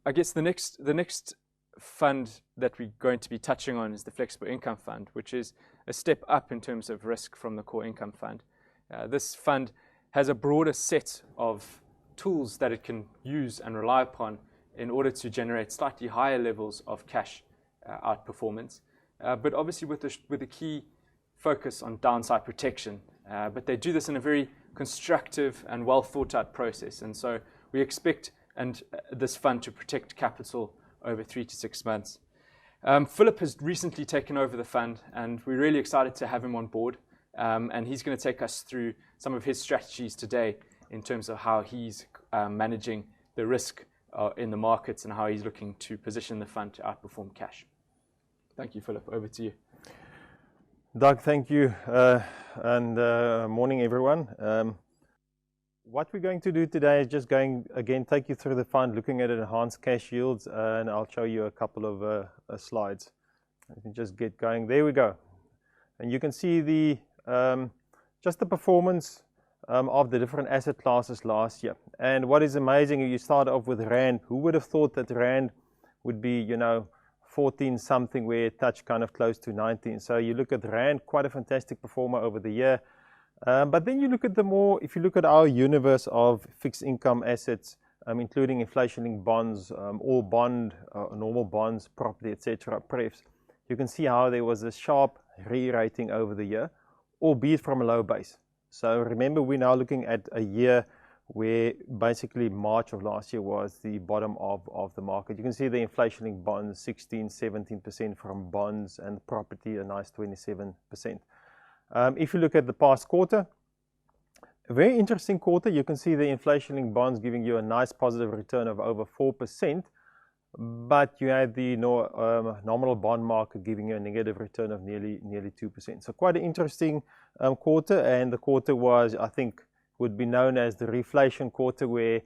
I guess the next fund that we're going to be touching on is the Flexible Income Fund, which is a step up in terms of risk from the Core Income Fund. This fund has a broader set of tools that it can use and rely upon in order to generate slightly higher levels of cash outperformance, but obviously with a key focus on downside protection. But they do this in a very constructive and well thought out process, and so we expect this fund to protect capital over 3 to 6 months. Philip has recently taken over the fund, and we're really excited to have him on board. And he's going to take us through some of his strategies today in terms of how he's managing the risk in the markets and how he's looking to position the fund to outperform cash. Thank you, Philip. Over to you. Doug, thank you. And morning, everyone. What we're going to do today is just take you through the fund, looking at enhanced cash yields, and I'll show you a couple of slides. Let me just get going. There we go. And you can see just the performance of the different asset classes last year. And what is amazing, you start off with Rand. Who would have thought that Rand would be, 14 something, where it touched kind of close to 19. So you look at Rand, quite a fantastic performer over the year. But then you look at if you look at our universe of fixed income assets, including inflation-linked bonds, all normal bonds, property, etc., prefs, you can see how there was a sharp re-rating over the year, albeit from a low base. So remember, we're now looking at a year where basically March of last year was the bottom of the market. You can see the inflation-linked bonds, 16, 17% from bonds, and property, a nice 27%. If you look at the past quarter, a very interesting quarter. You can see the inflation-linked bonds giving you a nice positive return of over 4%, but you had the nominal bond market giving you a negative return of nearly 2%. So quite an interesting quarter, and the quarter was, I think, would be known as the Reflation Quarter, where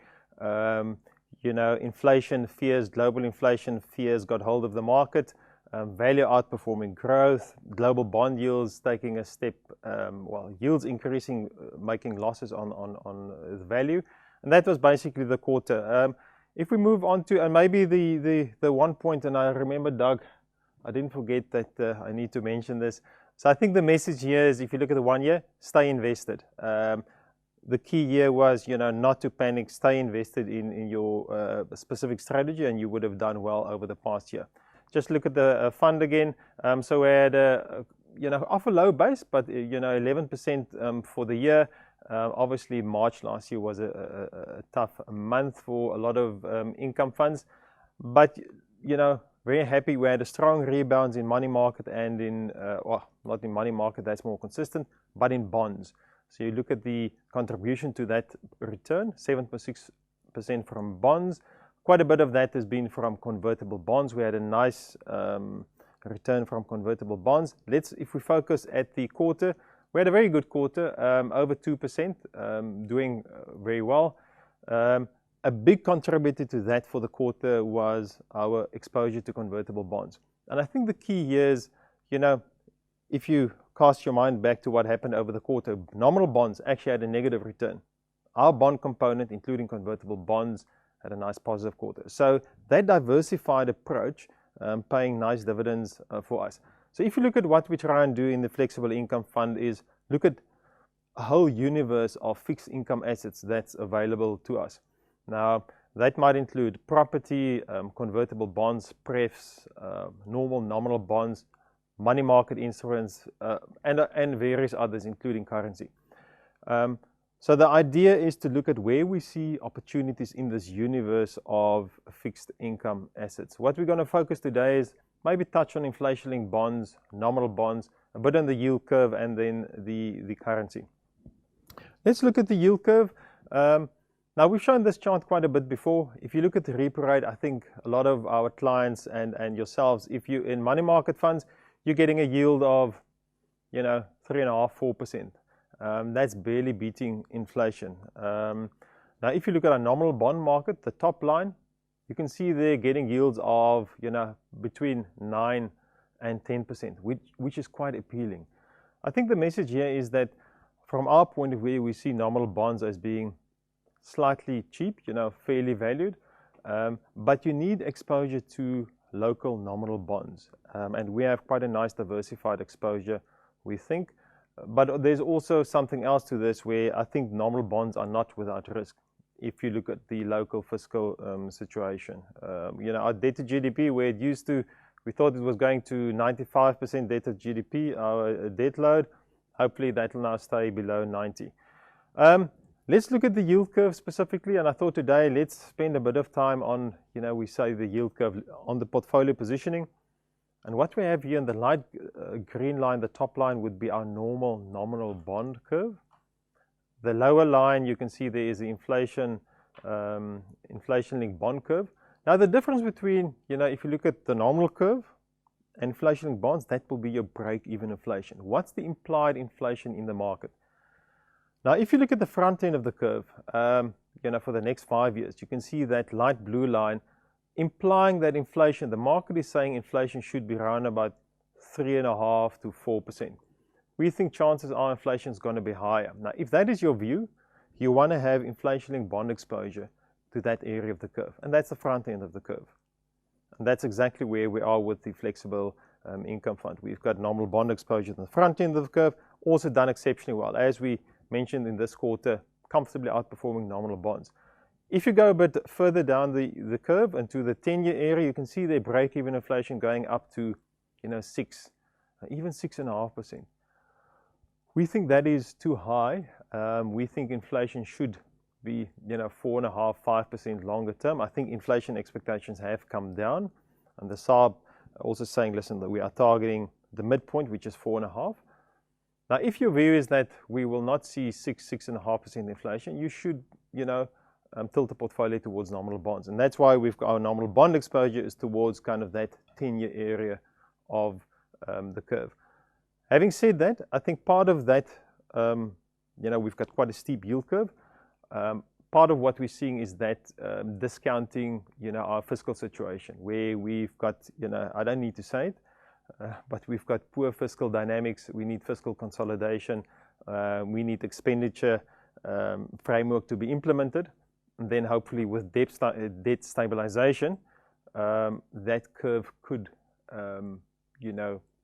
inflation fears, global inflation fears, got hold of the market. Value outperforming growth, global bond yields taking a step, yields increasing, making losses on the value, and that was basically the quarter. If we move on to, and maybe the one point, and I remember, Doug, I didn't forget that I need to mention this. So I think the message here is, if you look at the 1 year, stay invested. The key here was, not to panic, stay invested in your specific strategy, and you would have done well over the past year. Just look at the fund again. So we had off a low base, but 11% for the year. Obviously, March last year was a tough month for a lot of income funds, but very happy. We had a strong rebounds in money market and not in money market, that's more consistent, but in bonds. So you look at the contribution to that return, 7.6% from bonds. Quite a bit of that has been from convertible bonds. We had a nice return from convertible bonds. If we focus at the quarter, we had a very good quarter, over 2%, doing very well. A big contributor to that for the quarter was our exposure to convertible bonds. And I think the key here is, if you cast your mind back to what happened over the quarter, nominal bonds actually had a negative return. Our bond component, including convertible bonds, had a nice positive quarter. So that diversified approach, paying nice dividends for us. So if you look at what we try and do in the Flexible Income Fund, is look at a whole universe of fixed income assets that's available to us. Now, that might include property, convertible bonds, prefs, normal nominal bonds, money market instruments, and various others, including currency. So the idea is to look at where we see opportunities in this universe of fixed income assets. What we're going to focus today is maybe touch on inflation-linked bonds, nominal bonds, a bit on the yield curve, and then the currency. Let's look at the yield curve. Now, we've shown this chart quite a bit before. If you look at the repo rate, I think a lot of our clients and yourselves, if you're in money market funds, you're getting a yield of 3.5%, 4%. That's barely beating inflation. Now, if you look at a nominal bond market, the top line, you can see they're getting yields of between 9 and 10%, which is quite appealing. I think the message here is that from our point of view, we see nominal bonds as being slightly cheap, fairly valued. But you need exposure to local nominal bonds. And we have quite a nice diversified exposure, we think. But there's also something else to this where I think nominal bonds are not without risk. If you look at the local fiscal situation, our debt to GDP, where it used to, we thought it was going to 95% debt to GDP, our debt load, hopefully that will now stay below 90. Let's look at the yield curve specifically, and I thought today let's spend a bit of time on, we say the yield curve on the portfolio positioning. And what we have here in the light green line, the top line would be our normal nominal bond curve. The lower line, you can see there is the inflation-linked bond curve. Now the difference between, if you look at the nominal curve and inflation-linked bonds, that will be your break-even inflation. What's the implied inflation in the market? Now, if you look at the front end of the curve, for the next 5 years, you can see that light blue line implying that inflation, the market is saying inflation should be around about 3.5% to 4%. We think chances are inflation is going to be higher. Now, if that is your view, you want to have inflation-linked bond exposure to that area of the curve, and that's the front end of the curve. And that's exactly where we are with the flexible income fund. We've got nominal bond exposure to the front end of the curve, also done exceptionally well. As we mentioned in this quarter, comfortably outperforming nominal bonds. If you go a bit further down the curve and to the 10-year area, you can see their break-even inflation going up to 6, even 6.5%. We think that is too high. We think inflation should be 4.5%, 5% longer term. I think inflation expectations have come down, and the SARB also saying, listen, that we are targeting the midpoint, which is 4.5%. Now, if your view is that we will not see 6.5% inflation, you should, tilt the portfolio towards nominal bonds. And that's why we've got our nominal bond exposure is towards kind of that 10-year area of the curve. Having said that, I think part of that, we've got quite a steep yield curve. Part of what we're seeing is that discounting, our fiscal situation, where we've got, I don't need to say it, but we've got poor fiscal dynamics. We need fiscal consolidation. We need expenditure framework to be implemented. And then hopefully with debt stabilization, that curve could,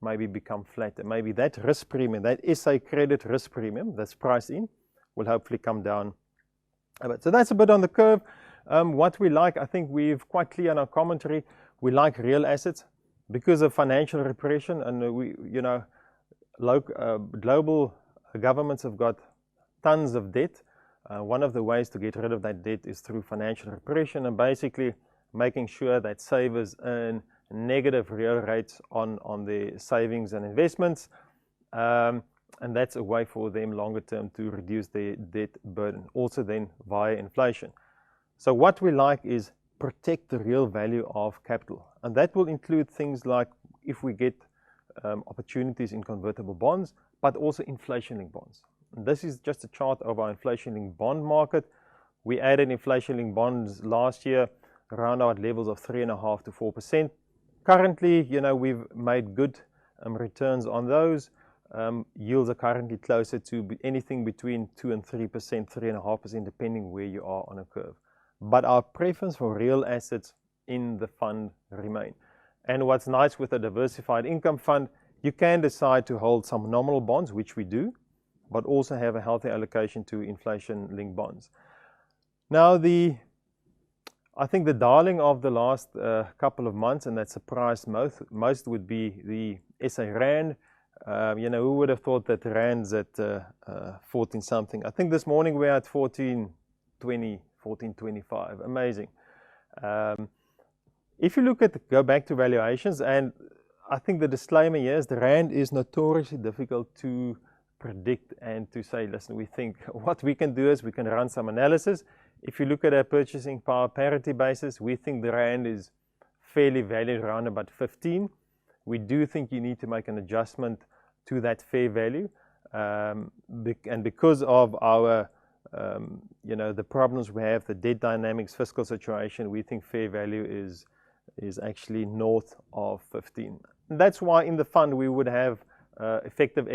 maybe become flatter. Maybe that risk premium, that SA credit risk premium that's priced in, will hopefully come down a bit. So that's a bit on the curve. What we like, I think we've quite clear in our commentary, we like real assets because of financial repression, and global governments have got tons of debt. One of the ways to get rid of that debt is through financial repression and basically making sure that savers earn negative real rates on their savings and investments. And that's a way for them longer term to reduce their debt burden, also then via inflation. So what we like is protect the real value of capital. And that will include things like if we get opportunities in convertible bonds, but also inflation-linked bonds. And this is just a chart of our inflation-linked bond market. We added inflation-linked bonds last year around our levels of 3.5% to 4%. Currently, we've made good returns on those. Yields are currently closer to anything between 2% and 3%, 3.5%, depending where you are on a curve. But our preference for real assets in the fund remain. And what's nice with a diversified income fund, you can decide to hold some nominal bonds, which we do, but also have a healthy allocation to inflation-linked bonds. Now, I think the darling of the last couple of months, and that surprised most would be the SA Rand. Who would have thought that Rand's at 14 something? I think this morning we're at 14.20, 14.25. Amazing. If you go back to valuations, and I think the disclaimer here is the Rand is notoriously difficult to predict and to say, listen, we think what we can do is we can run some analysis. If you look at a purchasing power parity basis, we think the Rand is fairly valued around about 15. We do think you need to make an adjustment to that fair value. And because of our, the problems we have, the debt dynamics, fiscal situation, we think fair value is actually north of 15. And that's why in the fund we would have effective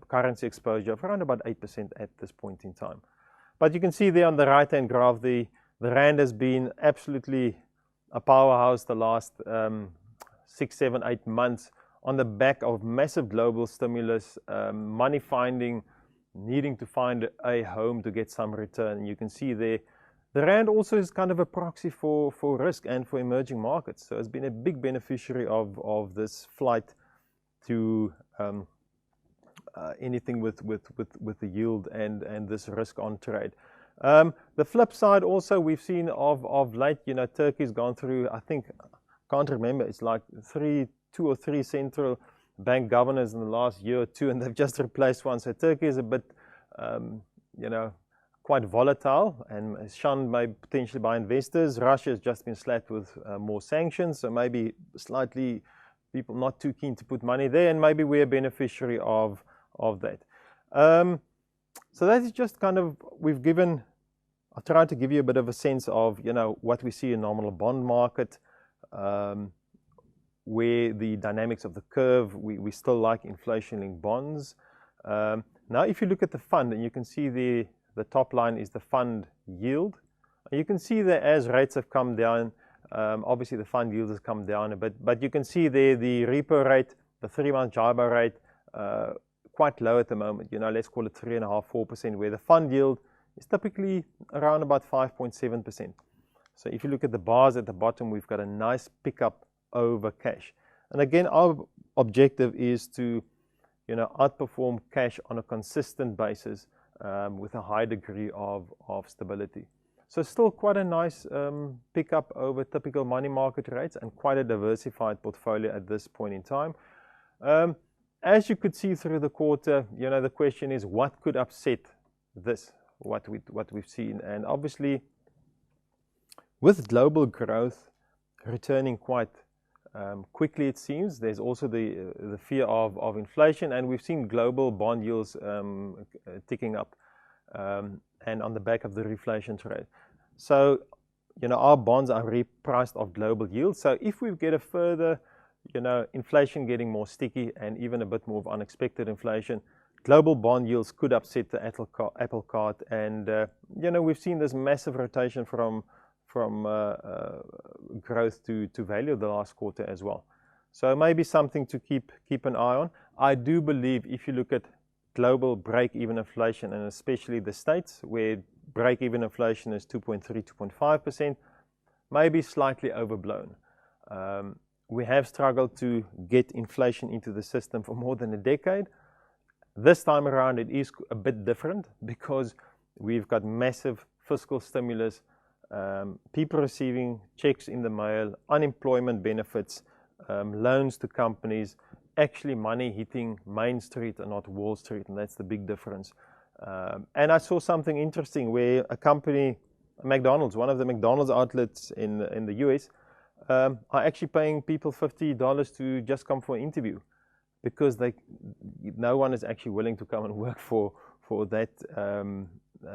currency exposure of around about 8% at this point in time. But you can see there on the right-hand graph, the Rand has been absolutely a powerhouse the last 6, 7, 8 months on the back of massive global stimulus, money finding, needing to find a home to get some return. You can see there, the rand also is kind of a proxy for risk and for emerging markets. So it's been a big beneficiary of this flight to anything with the yield and this risk on trade. The flip side also we've seen of late, Turkey's gone through, I think, can't remember, it's like 2 or 3 central bank governors in the last year or two, and they've just replaced one. So Turkey is a bit, quite volatile and is shunned potentially by investors. Russia has just been slapped with more sanctions, so maybe slightly people not too keen to put money there, and maybe we're a beneficiary of that. So that is just kind of, I've tried to give you a bit of a sense of, what we see in nominal bond market, where the dynamics of the curve, we still like inflation-linked bonds. Now, if you look at the fund, and you can see the top line is the fund yield. And you can see that as rates have come down, obviously the fund yield has come down a bit, but you can see there the repo rate, the 3-month JIBOR rate, quite low at the moment. Let's call it 3.5%, 4%, where the fund yield is typically around about 5.7%. So if you look at the bars at the bottom, we've got a nice pickup over cash. And again, our objective is to, outperform cash on a consistent basis with a high degree of stability. So still quite a nice pickup over typical money market rates and quite a diversified portfolio at this point in time. As you could see through the quarter, the question is what could upset this, what we've seen. And obviously, with global growth returning quite quickly, it seems, there's also the fear of inflation, and we've seen global bond yields ticking up, and on the back of the reflation trade. So, our bonds are repriced off global yields. So if we get a further, inflation getting more sticky and even a bit more of unexpected inflation, global bond yields could upset the apple cart. And, we've seen this massive rotation from growth to value the last quarter as well. So maybe something to keep an eye on. I do believe if you look at global break-even inflation, and especially the States, where break-even inflation is 2.3, 2.5%, maybe slightly overblown. We have struggled to get inflation into the system for more than a decade. This time around, it is a bit different because we've got massive fiscal stimulus, people receiving checks in the mail, unemployment benefits, loans to companies, actually money hitting Main Street and not Wall Street, and that's the big difference. And I saw something interesting where a company, McDonald's, one of the McDonald's outlets in the US, are actually paying people $50 to just come for an interview, because no one is actually willing to come and work for that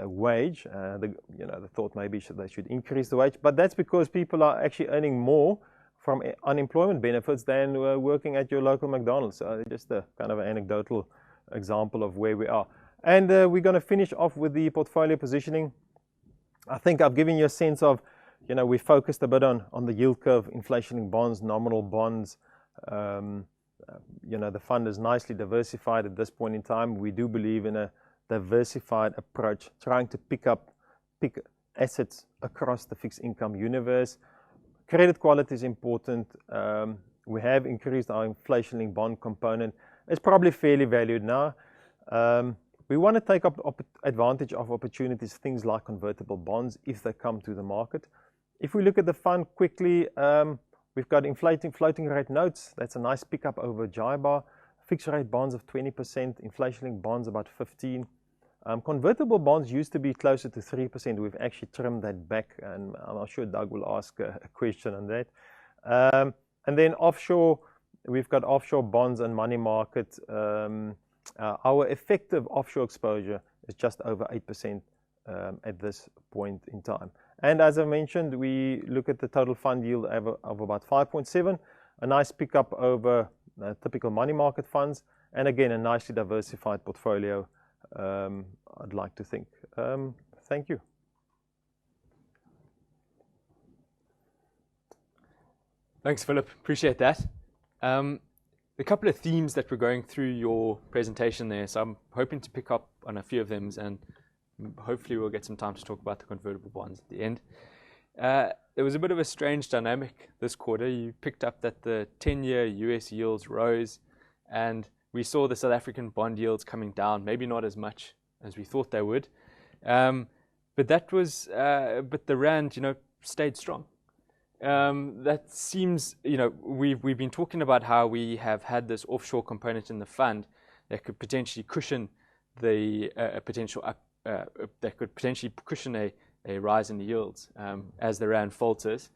wage. The thought maybe they should increase the wage, but that's because people are actually earning more from unemployment benefits than working at your local McDonald's. So just a kind of an anecdotal example of where we are. And we're going to finish off with the portfolio positioning. I think I've given you a sense of, we focused a bit on the yield curve, inflation bonds, nominal bonds. The fund is nicely diversified at this point in time. We do believe in a diversified approach, trying to pick assets across the fixed income universe. Credit quality is important. We have increased our inflation-linked bond component. It's probably fairly valued now. We want to take advantage of opportunities, things like convertible bonds, if they come to the market. If we look at the fund quickly, we've got floating rate notes. That's a nice pickup over JIBOR. Fixed rate bonds of 20%, inflation-linked bonds about 15%. Convertible bonds used to be closer to 3%. We've actually trimmed that back, and I'm sure Doug will ask a question on that. And then offshore, we've got offshore bonds and money market. Our effective offshore exposure is just over 8% at this point in time. And as I mentioned, we look at the total fund yield of about 5.7, a nice pickup over typical money market funds, and again, a nicely diversified portfolio, I'd like to think. Thank you. Thanks, Philip. Appreciate that. A couple of themes that were going through your presentation there, so I'm hoping to pick up on a few of them, and hopefully we'll get some time to talk about the convertible bonds at the end. There was a bit of a strange dynamic this quarter. You picked up that the 10-year US yields rose, and we saw the South African bond yields coming down, maybe not as much as we thought they would. But the rand, stayed strong. That seems, we've been talking about how we have had this offshore component in the fund that could potentially cushion the that could potentially cushion a rise in the yields as the rand falters.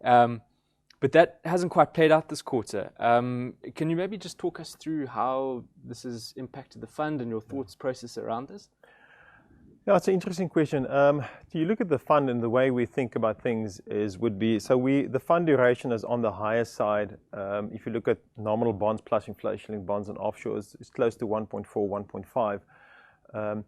But that hasn't quite played out this quarter. Can you maybe just talk us through how this has impacted the fund and your thoughts process around this? Yeah, it's an interesting question. Do you look at the fund and the way we think about things the fund duration is on the higher side. If you look at nominal bonds plus inflation-linked bonds and offshore, it's close to 1.4, 1.5.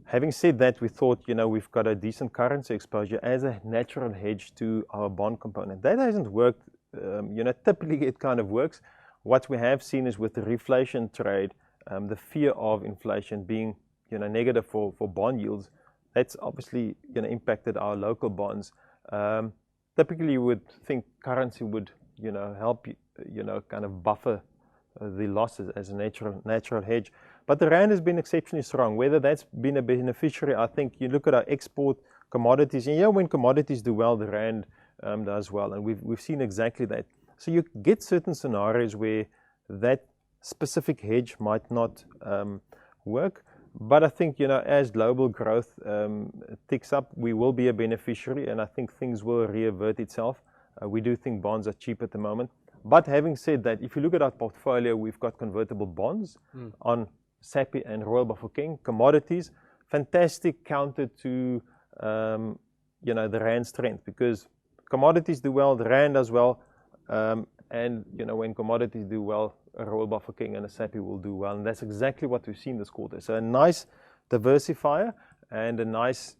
Having said that, we thought, we've got a decent currency exposure as a natural hedge to our bond component. That hasn't worked. Typically it kind of works. What we have seen is with the reflation trade, the fear of inflation being negative for bond yields, that's obviously impacted our local bonds. Typically you would think currency would help kind of buffer the losses as a natural hedge. But the rand has been exceptionally strong. Whether that's been a beneficiary, I think you look at our export commodities, and when commodities do well, the rand does well, and we've seen exactly that. So you get certain scenarios where that specific hedge might not work. But I think, as global growth ticks up, we will be a beneficiary, and I think things will reavert itself. We do think bonds are cheap at the moment. But having said that, if you look at our portfolio, we've got convertible bonds on SAPI and Royal Bafokeng, commodities, fantastic counter to the rand strength, because commodities do well, the rand does well, and when commodities do well, a Royal Bafokeng and a SAPI will do well, and that's exactly what we've seen this quarter. So a nice diversifier and a nice,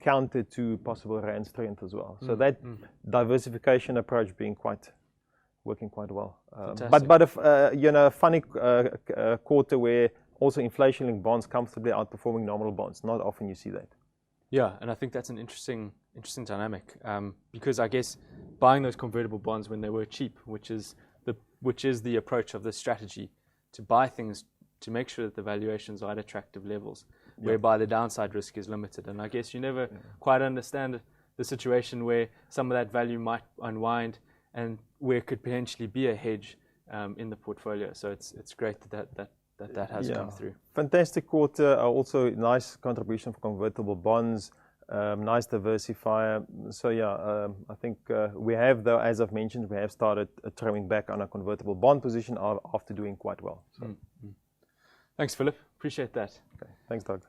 counter to possible rand strength as well. So that diversification approach working quite well. But a funny quarter where also inflation-linked bonds comfortably outperforming nominal bonds. Not often you see that. Yeah, and I think that's an interesting dynamic, because I guess buying those convertible bonds when they were cheap, which is the approach of this strategy, to buy things to make sure that the valuations are at attractive levels, whereby the downside risk is limited. And I guess you never quite understand the situation where some of that value might unwind and where could potentially be a hedge in the portfolio. So it's great that has come through. Fantastic quarter. Also nice contribution for convertible bonds. Nice diversifier. So I think we have, though, as I've mentioned, we have started trimming back on a convertible bond position after doing quite well. So. Thanks, Philip. Appreciate that. Okay. Thanks, Doug.